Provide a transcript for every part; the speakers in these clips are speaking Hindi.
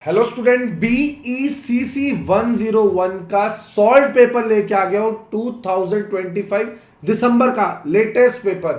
हेलो स्टूडेंट, बीईसीसी 101 का सॉल्व पेपर लेके आ गया हूं 2025 दिसंबर का लेटेस्ट पेपर।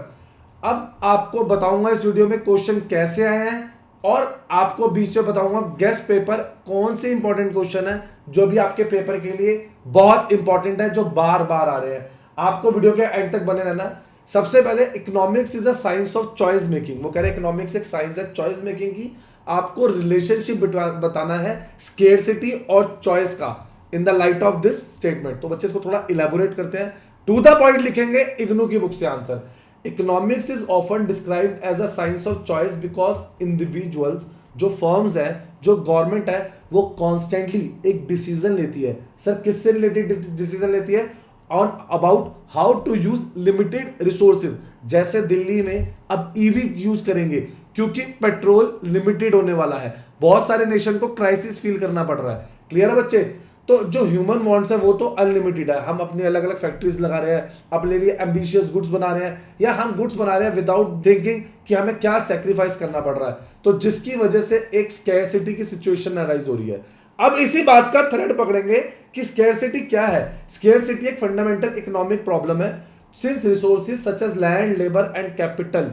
अब आपको बताऊंगा इस वीडियो में क्वेश्चन कैसे आए हैं और आपको बीच में बताऊंगा गेस्ट पेपर कौन से इंपॉर्टेंट क्वेश्चन है जो भी आपके पेपर के लिए बहुत इंपॉर्टेंट है, जो बार बार आ रहे हैं। आपको वीडियो के एंड तक बने रहना। सबसे पहले, economics is a science of choice making. वो कह रहे हैं इकोनॉमिक्स एक साइंस है चॉइस मेकिंग की। आपको रिलेशनशिप बताना है स्केर्सिटी और चॉइस का in the light of this statement. तो बच्चे इसको थोड़ा इलेबोरेट करते हैं, टू द पॉइंट लिखेंगे इग्नू की बुक से answer. Economics is often described as a science of choice because individuals, जो फर्म्स है, जो गवर्नमेंट है, वो कॉन्स्टेंटली एक डिसीजन लेती है। सर किससे रिलेटेड डिसीजन लेती है? On about how to use limited resources. जैसे दिल्ली में अब ईवी यूज करेंगे क्योंकि पेट्रोल लिमिटेड होने वाला है। बहुत सारे नेशन को क्राइसिस फील करना पड़ रहा है। क्लियर है बच्चे? तो जो ह्यूमन वांट्स है वो तो अनलिमिटेड है। हम अपनी अलग अलग फैक्ट्रीज लगा रहे हैं, अपने लिए एम्बिशियस गुड्स बना रहे हैं, या हम गुड्स बना रहे हैं विदाउट थिंकिंग कि हमें क्या सेक्रीफाइस करना पड़ रहा है। तो जिसकी वजह से एक स्कैरसिटी की सिचुएशन अराइज हो रही है। अब इसी बात का थ्रेड पकड़ेंगे कि स्कैरसिटी क्या है। स्कैरसिटी एक फंडामेंटल इकोनॉमिक प्रॉब्लम है since resources such as land, labour and capital,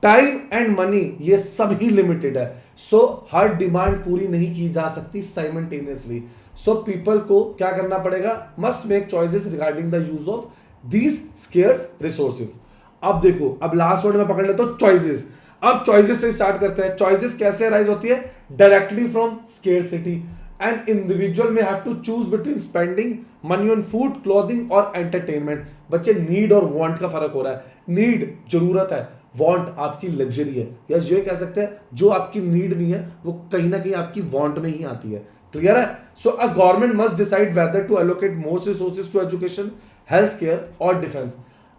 time and money, ये सभी लिमिटेड है। सो हर डिमांड पूरी नहीं की जा सकती साइमल्टेनियसली। सो पीपल को क्या करना पड़ेगा? Must make choices regarding the use of these scarce resources. अब देखो, अब लास्ट वर्ड में पकड़ लेता हूं चॉइसेस। अब चॉइसेस से स्टार्ट करते हैं। चॉइसेस कैसे अराइज होती है? Directly from scarcity. An individual may have to choose between spending money on food, clothing और एंटरटेनमेंट। बच्चे, नीड और वांट का फर्क हो रहा है। नीड जरूरत है, वांट आपकी लग्जरी है, या जो कह सकते हैं जो आपकी नीड नहीं है वो कहीं ना कहीं आपकी वांट में ही आती है। क्लियर है? So a government must decide whether to allocate more resources to education, health care और defence.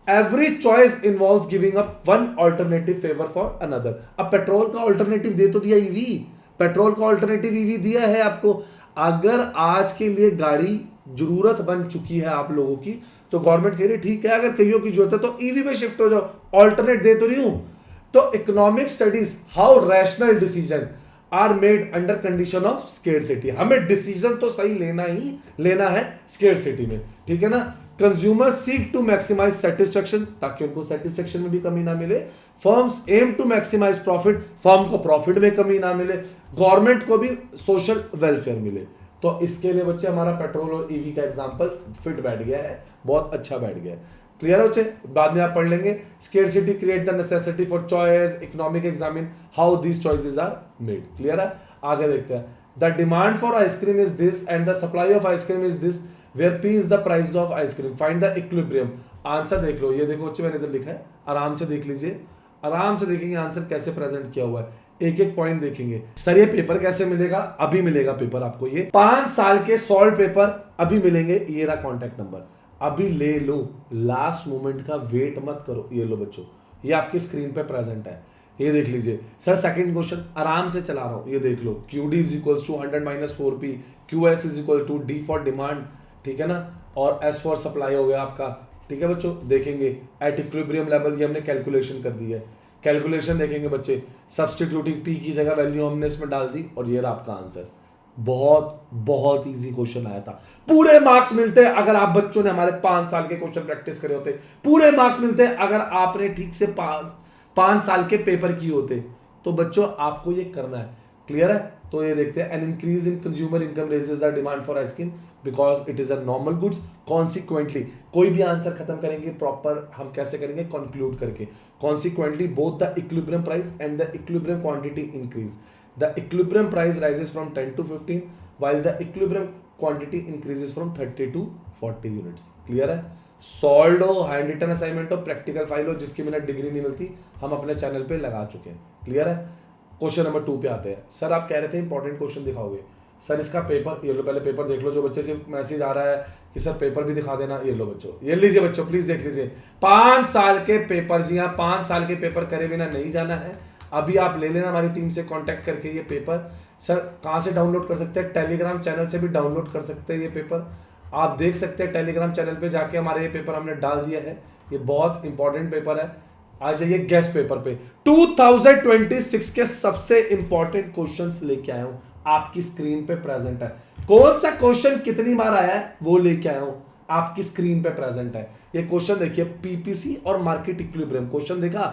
Every choice involves giving up one alternative favour for another. अब पेट्रोल का ऑल्टरनेटिव दे तो दिया ईवी, पेट्रोल का ऑल्टरनेटिव ईवी दिया है आपको। अगर आज के लिए गाड़ी जरूरत बन चुकी है आप लोगों की, तो गवर्नमेंट कह रही ठीक है, अगर कईयों की जरूरत है तो ईवी में शिफ्ट हो जाओ, ऑल्टरनेट दे तो रही हूं। तो economic studies how rational decision are made under condition of scarcity. हमें डिसीजन तो सही लेना है स्केर्सिटी में, ठीक है ना। Consumer seek to maximise satisfaction, ताकि उनको सेटिस्फेक्शन में भी कमी ना मिले। Firms aim to maximise profit, firm को प्रॉफिट में कमी ना मिले। गवर्नमेंट को भी सोशल वेलफेयर मिले। तो इसके लिए बच्चे हमारा पेट्रोल और ईवी का एग्जांपल फिट बैठ गया है, बहुत अच्छा बैठ गया है। क्लियर है बच्चे? बाद में आप पढ़ लेंगे। Scarcity create the necessity for choice, economic examine how these choices are made. Clear है? आगे देखते हैं। The demand for ice cream is this and the supply of ice cream is this, where P is the price of ice cream, find the equilibrium. Answer देख लो, ये देखो बच्चे मैंने इधर लिखा है, आराम से देख लीजिए, आराम से देखेंगे आंसर कैसे प्रेजेंट किया हुआ है। एक एक पॉइंट देखेंगे। सर ये पेपर कैसे मिलेगा? अभी मिलेगा पेपर आपको। ये 5 साल के सॉल्व पेपर अभी मिलेंगे। ये रहा कॉन्टैक्ट नंबर, अभी ले लो, लास्ट मोमेंट का वेट मत करो। ये लो बच्चों, ये आपकी स्क्रीन पे प्रेजेंट है, ये देख लीजिए। सर सेकंड क्वेश्चन आराम से चला रहा हूं, ये देख लो। QD is equal to 100 - 4P, QS is equal to D for demand, ठीक है ना, और S फॉर सप्लाई हो गया आपका। ठीक है बच्चों, देखेंगे एट इक्विलिब्रियम लेवल, ये हमने कैलकुलेशन कर दी है। कैलकुलेशन देखेंगे बच्चे, सब्स्टिट्यूटिंग P की जगह वैल्यू हमने इसमें डाल दी और ये रहा आपका आंसर। बहुत बहुत इजी क्वेश्चन आया था। पूरे मार्क्स मिलते हैं अगर आप बच्चों ने हमारे 5 साल के क्वेश्चन प्रैक्टिस करे होते। पूरे मार्क्स मिलते हैं अगर आपने ठीक से 5 साल के पेपर किए होते। तो बच्चों आपको ये करना है। क्लियर है? तो ये देखते हैं। An increase in consumer income raises the demand for ice cream because it is a normal goods. Consequently, कोई भी आंसर खत्म करेंगे प्रॉपर हम कैसे करेंगे? कंक्लूड करके। Consequently both the equilibrium price and the equilibrium quantity increase. The equilibrium price rises from 10 to 15 while the equilibrium quantity increases from 30 to 40 units. Clear है? सॉल्व हो, हैंड रिटन असाइनमेंट हो, प्रैक्टिकल फाइल हो, जिसकी मिनट डिग्री नहीं मिलती, हम अपने चैनल पे लगा चुके हैं। क्लियर है? क्वेश्चन नंबर 2 पे आते हैं। सर आप कह रहे थे इंपॉर्टेंट क्वेश्चन दिखाओगे। सर इसका पेपर, ये लो पहले पेपर देख लो। जो बच्चे से मैसेज आ रहा है कि सर पेपर भी दिखा देना, ये लो बच्चों, ये लीजिए बच्चों, प्लीज देख लीजिए। 5 साल के पेपर, जी हाँ 5 साल के पेपर करे बिना नहीं जाना है। अभी आप ले लेना हमारी टीम से कांटेक्ट करके ये पेपर। सर कहाँ से डाउनलोड कर सकते हैं? टेलीग्राम चैनल से भी डाउनलोड कर सकते हैं ये पेपर। आप देख सकते हैं टेलीग्राम चैनल पे जाके, हमारे ये पेपर हमने डाल दिया है। ये बहुत इंपॉर्टेंट पेपर है। आ जाइए गेस्ट पेपर पे। 2026 के सबसे इंपॉर्टेंट क्वेश्चंस लेके आया हूं आपकी स्क्रीन पे प्रेजेंट है। कौन सा क्वेश्चन कितनी बार आया है वो लेके आया हूं, आपकी स्क्रीन पे प्रेजेंट है। ये क्वेश्चन देखिए, पीपीसी और मार्केट इक्विलिब्रियम। क्वेश्चन देखा,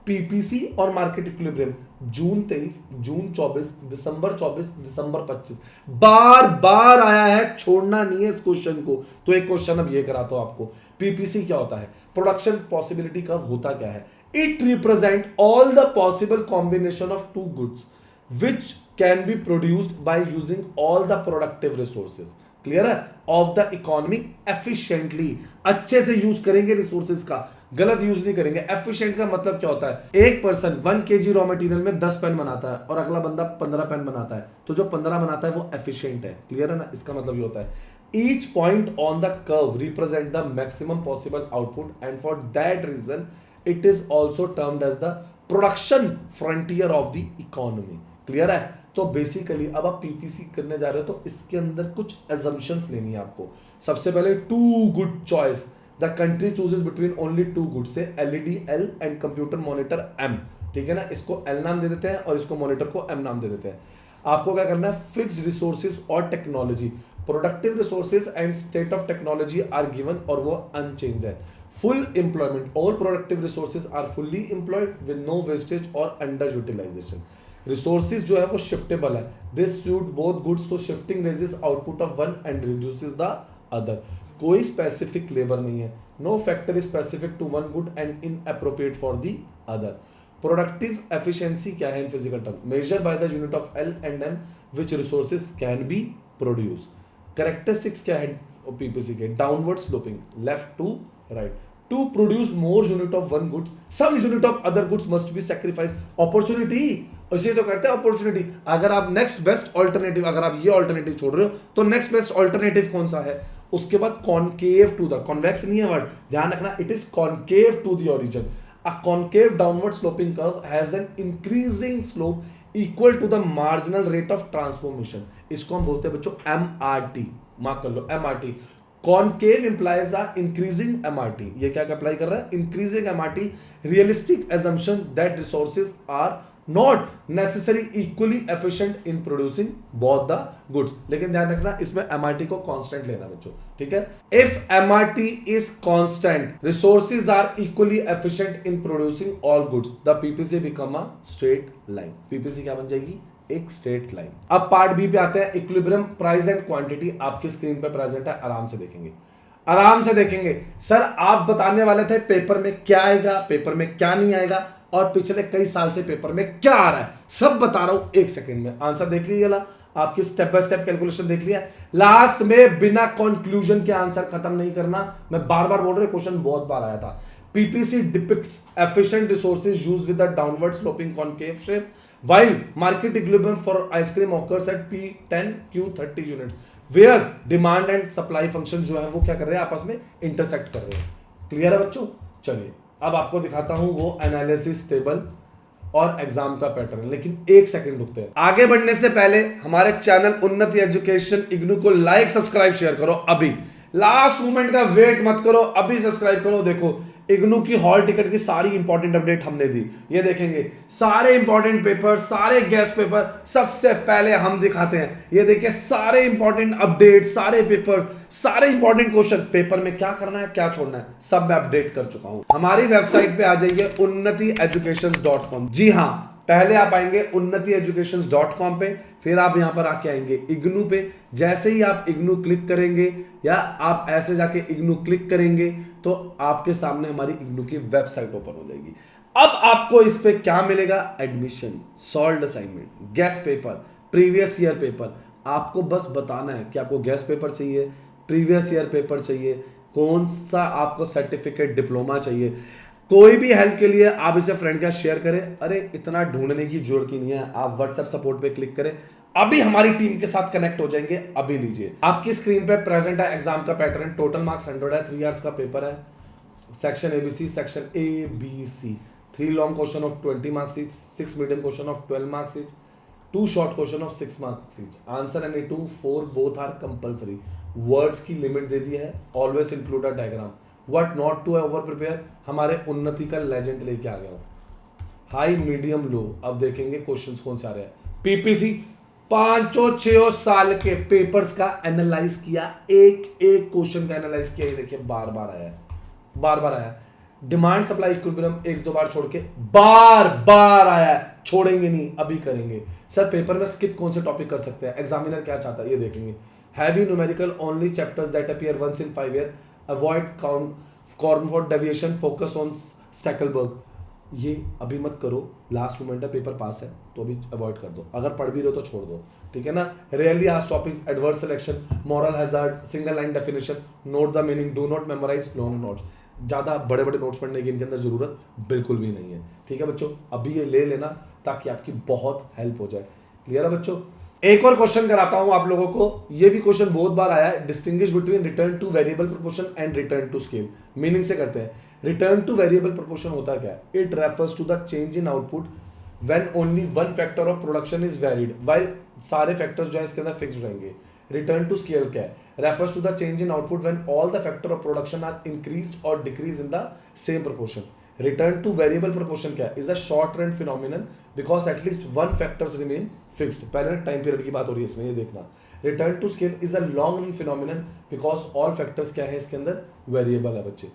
पीपीसी और मार्केट इक्विलिब्रियम, जून 23, जून 24, दिसंबर 24, दिसंबर 25, बार बार आया है, छोड़ना नहीं है इस क्वेश्चन को। तो एक क्वेश्चन अब ये कराता हूं आपको, पीपीसी क्या होता है, प्रोडक्शन पॉसिबिलिटी कर्व होता क्या है। It represent all the possible combination of two goods which can be produced by using all the productive resources, clear है, ऑफ द इकोनॉमी एफिशिएंटली। अच्छे से यूज करेंगे रिसोर्सेज का, गलत यूज नहीं करेंगे। एफिशिएंट का मतलब क्या होता है, एक पर्सन 1 kg रॉ मटेरियल में 10 पेन बनाता है और अगला बंदा 15 पेन बनाता है, तो जो 15 बनाता है वो एफिशिएंट है, क्लियर है ना। इसका मतलब ये होता है each point on the curve represent the maximum possible output and for that reason it is also termed as the production frontier of the economy, clear है। तो बेसिकली अब आप पीपीसी करने जा रहे हो तो इसके अंदर कुछ assumptions लेनी है आपको। सबसे पहले two good choice, the country chooses between only two good, say LED L and computer monitor M, ठीक है ना। इसको एल नाम दे देते हैं और इसको मॉनिटर को एम नाम दे देते हैं। आपको क्या करना है, फिक्स रिसोर्सेज और technology, productive resources and state of technology are given और वो अनचेंज है। Full employment, all productive resources are fully employed with no wastage और अंडर यूटिलाइजेशन। रिसोर्सेज जो है वो शिफ्टेबल है, this suit both goods, so shifting raises output of one and reduces the other. कोई स्पेसिफिक लेबर नहीं है, no factor is specific to one good and inappropriate for the other. Productive efficiency क्या है in physical term, measure by the unit of L and M which resources can be produce. Characteristics क्या है पीपीसी के, downward sloping, left to right. To produce more unit of one goods some unit of other goods must be sacrifice. Opportunity, इसे तो कहते हैं अपॉर्चुनिटी। अगर आप नेक्स्ट बेस्ट ऑल्टरनेटिव, अगर आप ये ऑल्टरनेटिव छोड़ रहे हो तो नेक्स्ट बेस्ट ऑल्टरनेटिव कौन सा है। उसके बाद कॉनकेव टू द, कॉन्वेक्स नहीं है वर्ड, ध्यान रखना, it is concave to the origin. A concave downward sloping curve has an increasing slope equal to the marginal rate of transformation. इसको हम बोलते हैं बच्चों MRT, मार्क कर लो MRT। Concave implies a increasing MRT। ये क्या अप्लाई कर रहा है, increasing MRT, realistic assumption that resources are not necessarily equally efficient in producing both the goods। लेकिन ध्यान रखना इसमें MRT को कांस्टेंट लेना बच्चों, ठीक है। If MRT is constant, resources are equally efficient in producing all goods, the PPC become a straight line। PPC क्या बन जाएगी, एक स्ट्रेट लाइन। अब पार्ट बी पे आते हैं, इक्विलिब्रियम प्राइस एंड क्वांटिटी आपकी स्क्रीन पे प्रेजेंट है, आराम से देखेंगे, आराम से देखेंगे। सर आप बताने वाले थे पेपर में क्या आएगा, पेपर में क्या नहीं आएगा, और पिछले कई साल से पेपर में क्या आ रहा है, सब बता रहा हूं एक सेकंड में। आंसर देख लीजिएगा, आपकी स्टेप बाय स्टेप कैलकुलेशन देख लिया। लास्ट में बिना कंक्लूजन के आंसर खत्म नहीं करना, मैं बार बार बोल रहा हूं, क्वेश्चन बहुत बार आया था। PPC depicts efficient resources used with the downward sloping concave shape while market equilibrium for ice cream occurs at P10 Q30 unit where demand and supply functions जो है वो क्या कर रहे हैं, आपस में इंटरसेक्ट कर रहे हैं। क्लियर है बच्चों, चलिए अब आपको दिखाता हूं वो एनालिसिस टेबल और एग्जाम का पैटर्न। लेकिन एक सेकंड रुकते हैं, आगे बढ़ने से पहले हमारे चैनल उन्नति एजुकेशन इग्नू को लाइक सब्सक्राइब शेयर करो अभी, लास्ट मोमेंट का वेट मत करो, अभी सब्सक्राइब करो। देखो इग्नू की हॉल टिकट की सारी इंपॉर्टेंट अपडेट हमने दी, ये देखेंगे सारे इंपॉर्टेंट पेपर, सारे गेस्ट पेपर सबसे पहले हम दिखाते हैं। ये देखिए सारे इंपॉर्टेंट अपडेट, सारे पेपर, सारे इंपॉर्टेंट क्वेश्चन, पेपर में क्या करना है क्या छोड़ना है सब मैं अपडेट कर चुका हूं। हमारी वेबसाइट पे आ जाइए unnatieducations.com। जी हां, पहले आप आएंगे unnatieducations.com पे, फिर आप यहां पर आके आएंगे इग्नू पे। जैसे ही आप इग्नू क्लिक करेंगे या आप ऐसे जाके इग्नू क्लिक करेंगे तो आपके सामने हमारी इग्नू की वेबसाइट ओपन हो जाएगी। अब आपको इस पे क्या मिलेगा, admission, solved assignment, guest paper, previous year paper. आपको बस बताना है कि आपको गेस्ट पेपर चाहिए, प्रीवियस ईयर पेपर चाहिए, कौन सा आपको सर्टिफिकेट डिप्लोमा चाहिए। कोई भी हेल्प के लिए आप इसे फ्रेंड का शेयर करें। अरे इतना ढूंढने की जरूरत ही नहीं है, आप व्हाट्सएप सपोर्ट पे क्लिक करें, अभी हमारी टीम के साथ कनेक्ट हो जाएंगे। अभी लीजिए, आपकी स्क्रीन पे प्रेजेंट है एग्जाम का पैटर्न। टोटल मार्क्स 100 है, 3 आवर्स का पेपर है, section ABC, section A B C, 3 long question of 20 marks each, 6 medium question of 12 marks each, 2 short question of 6 marks each. Answer any 2, 4 both are compulsory. Words की लिमिट दे दी है, always include a diagram, what not to over prepare. हमारे उन्नति का लेजेंड लेके आ गया हूं, हाई मीडियम लो। अब देखेंगे क्वेश्चंस कौन से आ रहे हैं। पीपीसी पांचों छह साल के पेपर्स का एनालाइज किया, एक एक क्वेश्चन का एनालाइज किया। ये देखिए बार बार आया, बार बार आया। डिमांड सप्लाई इक्विलिब्रियम एक दो बार छोड़ के बार बार आया, छोड़ेंगे नहीं, अभी करेंगे। सर पेपर में स्किप कौन से टॉपिक कर सकते हैं, एग्जामिनर क्या चाहता है ये देखेंगे। Heavy numerical only chapters that appear once in 5 year, avoid Cournot deviation, focus on Stackelberg. ये अभी मत करो, लास्ट मोमेंट है, पेपर पास है तो अभी अवॉइड कर दो। अगर पढ़ भी रहे हो तो छोड़ दो, ठीक है ना। Rarely asked topics, adverse selection, moral hazard, single line definition, note the meaning, do not memorise long notes. ज़्यादा बड़े बड़े नोट्स पढ़ने की इनके अंदर जरूरत बिल्कुल भी नहीं है, ठीक है बच्चों। अभी ये ले लेना ताकि आपकी बहुत हेल्प हो जाए। क्लियर है बच्चों। एक और क्वेश्चन कराता हूं आप लोगों को, ये भी क्वेश्चन बहुत बार आया है। Distinguish between return to variable proportion and return to scale. Meaning से करते हैं। रिटर्न टू वेरिएबल प्रोपोर्शन होता क्या है? It refers to the change in output when only one factor of production is varied, while सारे फैक्टर्स जो है इसके अंदर फिक्स्ड रहेंगे। रिटर्न टू स्केल क्या है? Refers to the change in output when all the factor of production are increased और decrease in the same proportion. Return to variable proportion क्या है? Is a short run phenomenon because at least one factors remain fixed. पहले टाइम पीरियड की बात हो रही है इसमें, ये देखना। Return to scale is a long run phenomenon because all factors क्या है इसके अंदर? वेरिएबल है बच्चे।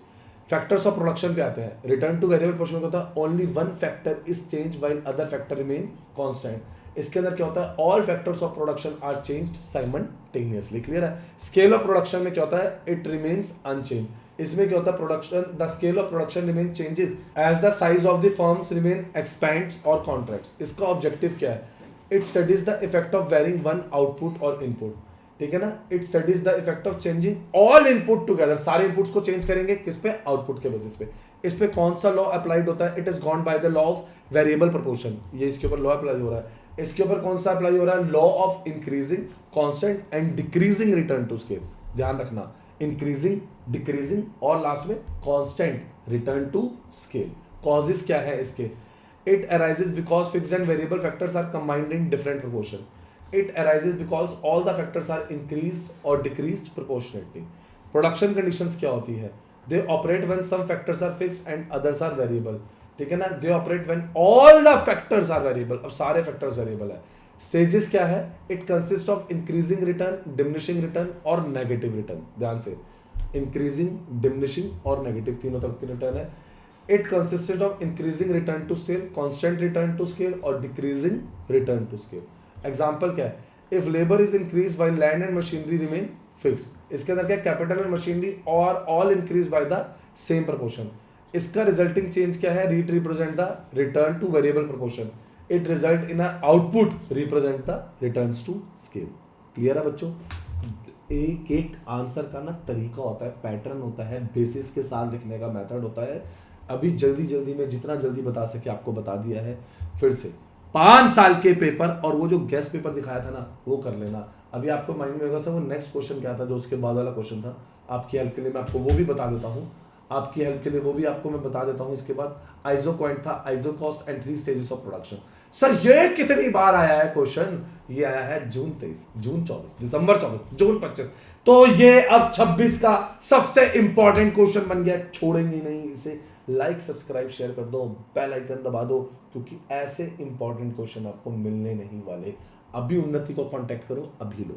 फैक्टर्स ऑफ प्रोडक्शन पे आते हैं। रिटर्न टू वेरिएबल प्रोपोर्शन होता है only one factor is change while other factor remain constant. इसके अंदर क्या होता है? All factors of production are changed simultaneously. Clear है। स्केल ऑफ प्रोडक्शन में क्या होता है? It remains unchange. इसमें क्या होता है? Production, the scale of production remain changes as the size of the firms remain expands और कॉन्ट्रैक्ट्स। इसका ऑब्जेक्टिव क्या है? It studies the effect of varying one output और इनपुट, ठीक है ना। It studies the effect of changing all input together. सारे इनपुट्स को चेंज करेंगे किस पे? आउटपुट के बेसिस पे। इस पे कौन सा लॉ अप्लाइड होता है? It is gone by the law of variable proportion. ये इसके ऊपर लॉ अप्लाई हो रहा है। इसके ऊपर कौन सा अप्लाई हो रहा है? Law of increasing constant and decreasing return to scale. ध्यान रखना, इंक्रीजिंग, डिक्रीजिंग और लास्ट में constant return to scale. Causes क्या है इसके? It arises because fixed and variable factors are combined in different proportion. It arises because all the factors are increased or decreased proportionately. Production conditions क्या होती है? They operate when some factors are fixed and others are variable. ठीक है ना। They operate when all the factors are variable. अब सारे factors variable है। Stages क्या है? It consists of increasing return, diminishing return और negative return. ध्यान से, increasing, diminishing और negative तीनों तरह के return है। It consisted of increasing return to scale, constant return to scale और decreasing return to scale. Example क्या है? If labour is increase by land and machinery remain fixed. इसके अंदर क्या? कैपिटल एंड मशीनरी और all increase by the same proportion. इसका रिजल्टिंग चेंज क्या है? रीट represent the return to variable proportion. It result in output represent the returns to scale. Clear है बच्चों। एक एक आंसर का ना तरीका होता है, पैटर्न होता है, बेसिस के साथ लिखने का मेथड होता है। अभी जल्दी जल्दी में जितना जल्दी बता सके आपको बता दिया है। फिर से 5 साल के पेपर और वो जो गेस्ट पेपर दिखाया था ना वो कर लेना। अभी आपको माइंड में होगा सर वो नेक्स्ट क्वेश्चन क्या था जो उसके बाद वाला क्वेश्चन था। आपकी हेल्प के लिए मैं आपको वो भी बता देता हूँ, आपकी हेल्प के लिए वो भी आपको मैं बता देता हूँ। इसके बाद आइजो क्वांट था, आइजो cost and 3 stages of production. Sir ये कितनी बार आया है क्वेश्चन? ये आया है जून 23, जून 24, दिसंबर 24, जून 25। तो ये अब 26 का सबसे इंपॉर्टेंट क्वेश्चन बन गया। छोड़ेंगे नहीं इसे। लाइक, सब्सक्राइब, शेयर कर दो, बेल आइकन दबा दो, क्योंकि ऐसे इंपॉर्टेंट क्वेश्चन आपको मिलने नहीं वाले। अभी उन्नति को कांटेक्ट करो, अभी लो।